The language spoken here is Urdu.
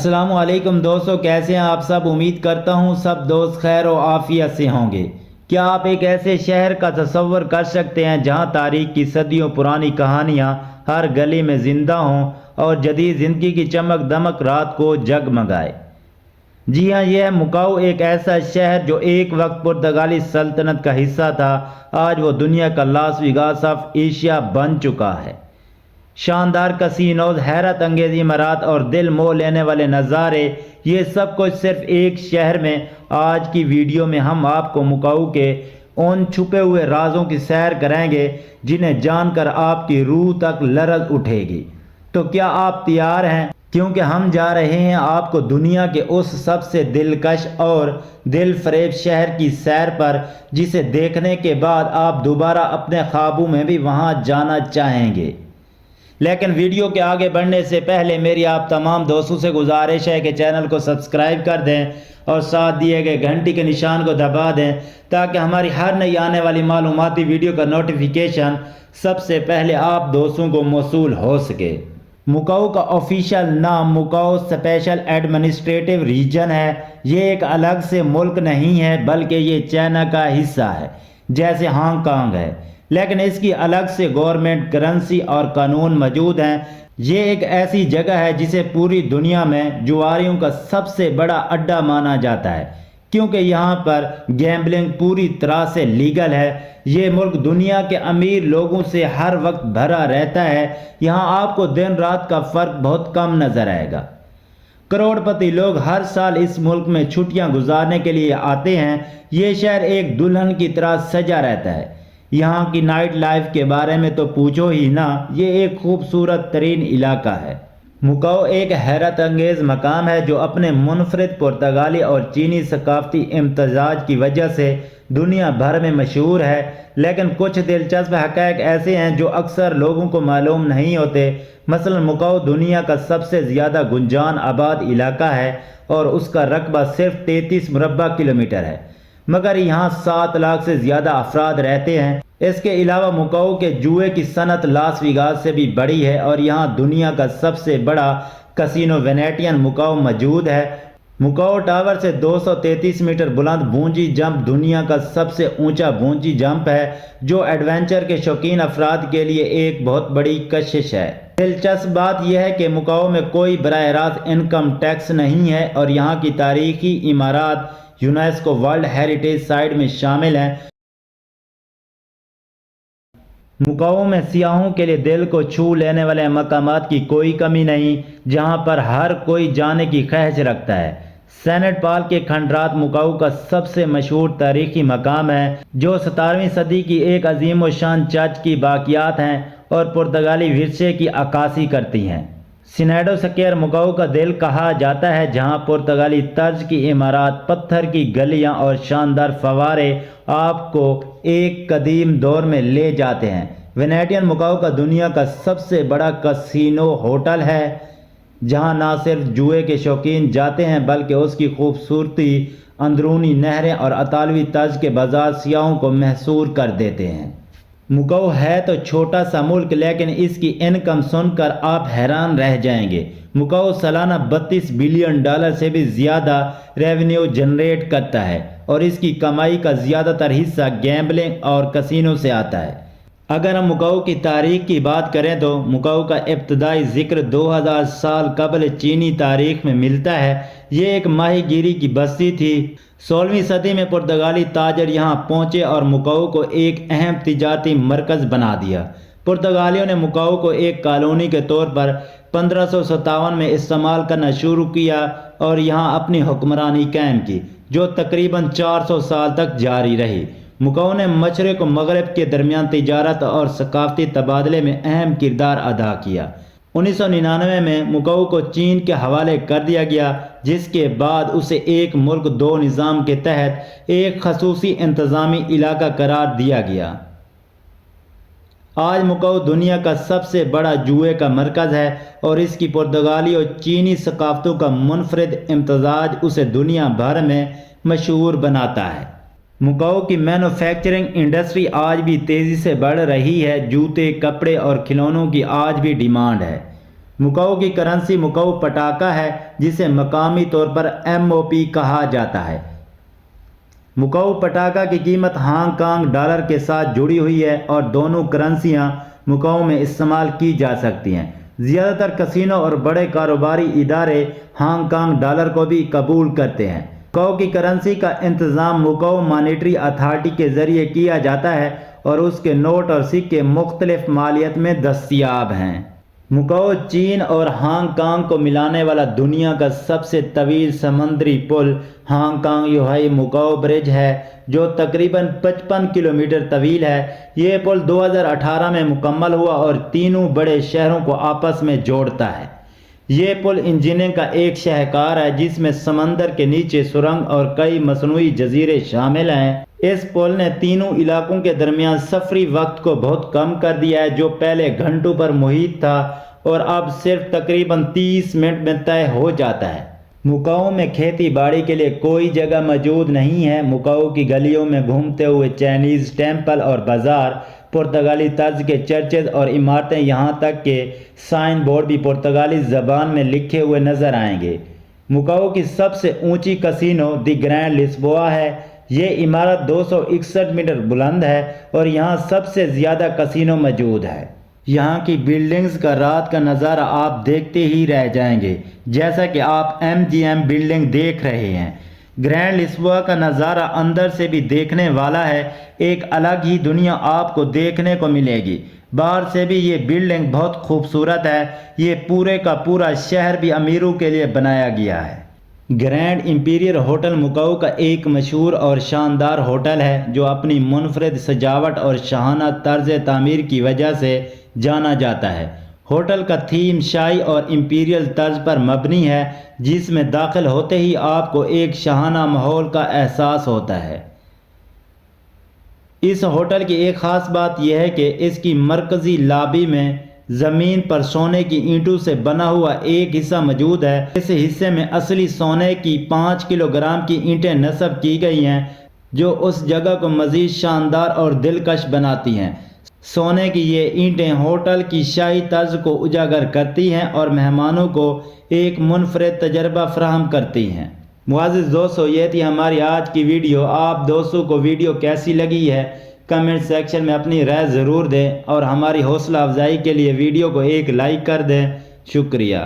السلام علیکم دوستو، کیسے ہیں آپ سب؟ امید کرتا ہوں سب دوست خیر و عافیت سے ہوں گے۔ کیا آپ ایک ایسے شہر کا تصور کر سکتے ہیں جہاں تاریخ کی صدیوں پرانی کہانیاں ہر گلی میں زندہ ہوں اور جدید زندگی کی چمک دمک رات کو جگمگائے؟ جی ہاں، یہ ہے مکاؤ، ایک ایسا شہر جو ایک وقت پرتگالی سلطنت کا حصہ تھا۔ آج وہ دنیا کا لاس ویگاس آف ایشیا بن چکا ہے۔ شاندار کسینوز، حیرت انگیز عمارات اور دل موہ لینے والے نظارے، یہ سب کچھ صرف ایک شہر میں۔ آج کی ویڈیو میں ہم آپ کو مکاؤ کے ان چھپے ہوئے رازوں کی سیر کریں گے جنہیں جان کر آپ کی روح تک لرز اٹھے گی۔ تو کیا آپ تیار ہیں؟ کیونکہ ہم جا رہے ہیں آپ کو دنیا کے اس سب سے دلکش اور دل فریب شہر کی سیر پر جسے دیکھنے کے بعد آپ دوبارہ اپنے خوابوں میں بھی وہاں جانا چاہیں گے۔ لیکن ویڈیو کے آگے بڑھنے سے پہلے میری آپ تمام دوستوں سے گزارش ہے کہ چینل کو سبسکرائب کر دیں اور ساتھ دیے گئے گھنٹی کے نشان کو دبا دیں تاکہ ہماری ہر نئی آنے والی معلوماتی ویڈیو کا نوٹیفیکیشن سب سے پہلے آپ دوستوں کو موصول ہو سکے۔ مکاؤ کا آفیشیل نام مکاؤ اسپیشل ایڈمنسٹریٹو ریجن ہے۔ یہ ایک الگ سے ملک نہیں ہے بلکہ یہ چائنا کا حصہ ہے، جیسے ہانگ کانگ ہے، لیکن اس کی الگ سے گورنمنٹ، کرنسی اور قانون موجود ہیں۔ یہ ایک ایسی جگہ ہے جسے پوری دنیا میں جواریوں کا سب سے بڑا اڈا مانا جاتا ہے، کیونکہ یہاں پر گیمبلنگ پوری طرح سے لیگل ہے۔ یہ ملک دنیا کے امیر لوگوں سے ہر وقت بھرا رہتا ہے۔ یہاں آپ کو دن رات کا فرق بہت کم نظر آئے گا۔ کروڑ پتی لوگ ہر سال اس ملک میں چھٹیاں گزارنے کے لیے آتے ہیں۔ یہ شہر ایک دلہن کی طرح سجا رہتا ہے۔ یہاں کی نائٹ لائف کے بارے میں تو پوچھو ہی نہ، یہ ایک خوبصورت ترین علاقہ ہے۔ مکاؤ ایک حیرت انگیز مقام ہے جو اپنے منفرد پرتگالی اور چینی ثقافتی امتزاج کی وجہ سے دنیا بھر میں مشہور ہے۔ لیکن کچھ دلچسپ حقائق ایسے ہیں جو اکثر لوگوں کو معلوم نہیں ہوتے۔ مثلا مکاؤ دنیا کا سب سے زیادہ گنجان آباد علاقہ ہے اور اس کا رقبہ صرف 33 مربع کلومیٹر ہے، مگر یہاں 7 لاکھ سے زیادہ افراد رہتے ہیں۔ اس کے علاوہ مکاؤ کے جوئے کی صنعت لاس ویگاس سے بھی بڑی ہے اور یہاں دنیا کا سب سے بڑا کسینو وینیٹین مکاؤ موجود ہے۔ مکاؤ ٹاور سے 233 میٹر بلند بونجی جمپ دنیا کا سب سے اونچا بونجی جمپ ہے، جو ایڈونچر کے شوقین افراد کے لیے ایک بہت بڑی کشش ہے۔ دلچسپ بات یہ ہے کہ مکاؤ میں کوئی براہ راست انکم ٹیکس نہیں ہے اور یہاں کی تاریخی عمارات یونیسکو ورلڈ ہیریٹیج سائٹ میں شامل ہیں۔ مکاؤ میں سیاحوں کے لیے دل کو چھو لینے والے مقامات کی کوئی کمی نہیں، جہاں پر ہر کوئی جانے کی خواہش رکھتا ہے۔ سینٹ پال کے کھنڈرات مکاؤ کا سب سے مشہور تاریخی مقام ہے، جو 17ویں صدی کی ایک عظیم و شان چرچ کی باقیات ہیں اور پرتگالی ورثے کی عکاسی کرتی ہیں۔ سینیڈو سکوئر مکاؤ کا دل کہا جاتا ہے، جہاں پرتگالی طرز کی عمارات، پتھر کی گلیاں اور شاندار فوارے آپ کو ایک قدیم دور میں لے جاتے ہیں۔ وینیٹین مکاؤ کا دنیا کا سب سے بڑا کسینو ہوٹل ہے، جہاں نہ صرف جوئے کے شوقین جاتے ہیں بلکہ اس کی خوبصورتی، اندرونی نہریں اور اطالوی طرز کے بازار سیاحوں کو محصور کر دیتے ہیں۔ مکاؤ ہے تو چھوٹا سا ملک، لیکن اس کی انکم سن کر آپ حیران رہ جائیں گے۔ مکاؤ سالانہ $32 بلین سے بھی زیادہ ریونیو جنریٹ کرتا ہے اور اس کی کمائی کا زیادہ تر حصہ گیمبلنگ اور کسینو سے آتا ہے۔ اگر ہم مکاؤ کی تاریخ کی بات کریں تو مکاؤ کا ابتدائی ذکر 2000 سال قبل چینی تاریخ میں ملتا ہے۔ یہ ایک ماہی گیری کی بستی تھی۔ 16ویں صدی میں پرتگالی تاجر یہاں پہنچے اور مکاؤ کو ایک اہم تجارتی مرکز بنا دیا۔ پرتگالیوں نے مکاؤ کو ایک کالونی کے طور پر 1557 میں استعمال کرنا شروع کیا اور یہاں اپنی حکمرانی قائم کی، جو تقریباً 400 سال تک جاری رہی۔ مکاؤ نے مشرق و مغرب کے درمیان تجارت اور ثقافتی تبادلے میں اہم کردار ادا کیا۔ 1999 میں مکاؤ کو چین کے حوالے کر دیا گیا، جس کے بعد اسے ایک ملک دو نظام کے تحت ایک خصوصی انتظامی علاقہ قرار دیا گیا۔ آج مکاؤ دنیا کا سب سے بڑا جوئے کا مرکز ہے اور اس کی پرتگالی اور چینی ثقافتوں کا منفرد امتزاج اسے دنیا بھر میں مشہور بناتا ہے۔ مکاؤ کی مینوفیکچرنگ انڈسٹری آج بھی تیزی سے بڑھ رہی ہے۔ جوتے، کپڑے اور کھلونوں کی آج بھی ڈیمانڈ ہے۔ مکاؤ کی کرنسی مکاؤ پٹاکا ہے جسے مقامی طور پر MOP کہا جاتا ہے۔ مکاؤ پٹاکا کی قیمت ہانگ کانگ ڈالر کے ساتھ جڑی ہوئی ہے اور دونوں کرنسیاں مکاؤ میں استعمال کی جا سکتی ہیں۔ زیادہ تر کسینو اور بڑے کاروباری ادارے ہانگ کانگ ڈالر کو بھی قبول کرتے ہیں۔ مکاؤ کی کرنسی کا انتظام مکاؤ مانیٹری اتھارٹی کے ذریعے کیا جاتا ہے اور اس کے نوٹ اور سکے مختلف مالیت میں دستیاب ہیں۔ مکاؤ چین اور ہانگ کانگ کو ملانے والا دنیا کا سب سے طویل سمندری پل ہانگ کانگ یوہائی مکاؤ برج ہے جو تقریباً 55 کلومیٹر طویل ہے۔ یہ پل 2018 میں مکمل ہوا اور تینوں بڑے شہروں کو آپس میں جوڑتا ہے۔ یہ پل انجینئرنگ کا ایک شاہکار ہے جس میں سمندر کے نیچے سرنگ اور کئی مصنوعی جزیرے شامل ہیں۔ اس پل نے تینوں علاقوں کے درمیان سفری وقت کو بہت کم کر دیا ہے جو پہلے گھنٹوں پر محیط تھا اور اب صرف تقریباً 30 منٹ میں طے ہو جاتا ہے۔ مکاؤ میں کھیتی باڑی کے لیے کوئی جگہ موجود نہیں ہے۔ مکاؤ کی گلیوں میں گھومتے ہوئے چائنیز ٹیمپل اور بازار، پرتگالی طرز کے چرچز اور عمارتیں، یہاں تک کہ سائن بورڈ بھی پرتگالی زبان میں لکھے ہوئے نظر آئیں گے۔ مکاؤ کی سب سے اونچی کسینو دی گرینڈ لسبوا ہے۔ یہ عمارت 261 میٹر بلند ہے اور یہاں سب سے زیادہ کسینو موجود ہے۔ یہاں کی بلڈنگز کا رات کا نظارہ آپ دیکھتے ہی رہ جائیں گے، جیسا کہ آپ MGM بلڈنگ دیکھ رہے ہیں۔ گرینڈ لسبوا کا نظارہ اندر سے بھی دیکھنے والا ہے، ایک الگ ہی دنیا آپ کو دیکھنے کو ملے گی۔ باہر سے بھی یہ بلڈنگ بہت خوبصورت ہے۔ یہ پورے کا پورا شہر بھی امیروں کے لیے بنایا گیا ہے۔ گرینڈ امپیریل ہوٹل مکاؤ کا ایک مشہور اور شاندار ہوٹل ہے جو اپنی منفرد سجاوٹ اور شاہانہ طرز تعمیر کی وجہ سے جانا جاتا ہے۔ ہوٹل کا تھیم شاہی اور امپیریل طرز پر مبنی ہے جس میں داخل ہوتے ہی آپ کو ایک شاہانہ ماحول کا احساس ہوتا ہے۔ اس ہوٹل کی ایک خاص بات یہ ہے کہ اس کی مرکزی لابی میں زمین پر سونے کی اینٹوں سے بنا ہوا ایک حصہ موجود ہے۔ اس حصے میں اصلی سونے کی 5 کلو گرام کی اینٹیں نصب کی گئی ہیں جو اس جگہ کو مزید شاندار اور دلکش بناتی ہیں۔ سونے کی یہ اینٹیں ہوٹل کی شاہی طرز کو اجاگر کرتی ہیں اور مہمانوں کو ایک منفرد تجربہ فراہم کرتی ہیں۔ معزز دوستو، یہ تھی ہماری آج کی ویڈیو۔ آپ دوستوں کو ویڈیو کیسی لگی ہے کمنٹ سیکشن میں اپنی رائے ضرور دیں اور ہماری حوصلہ افزائی کے لیے ویڈیو کو ایک لائک کر دیں۔ شکریہ۔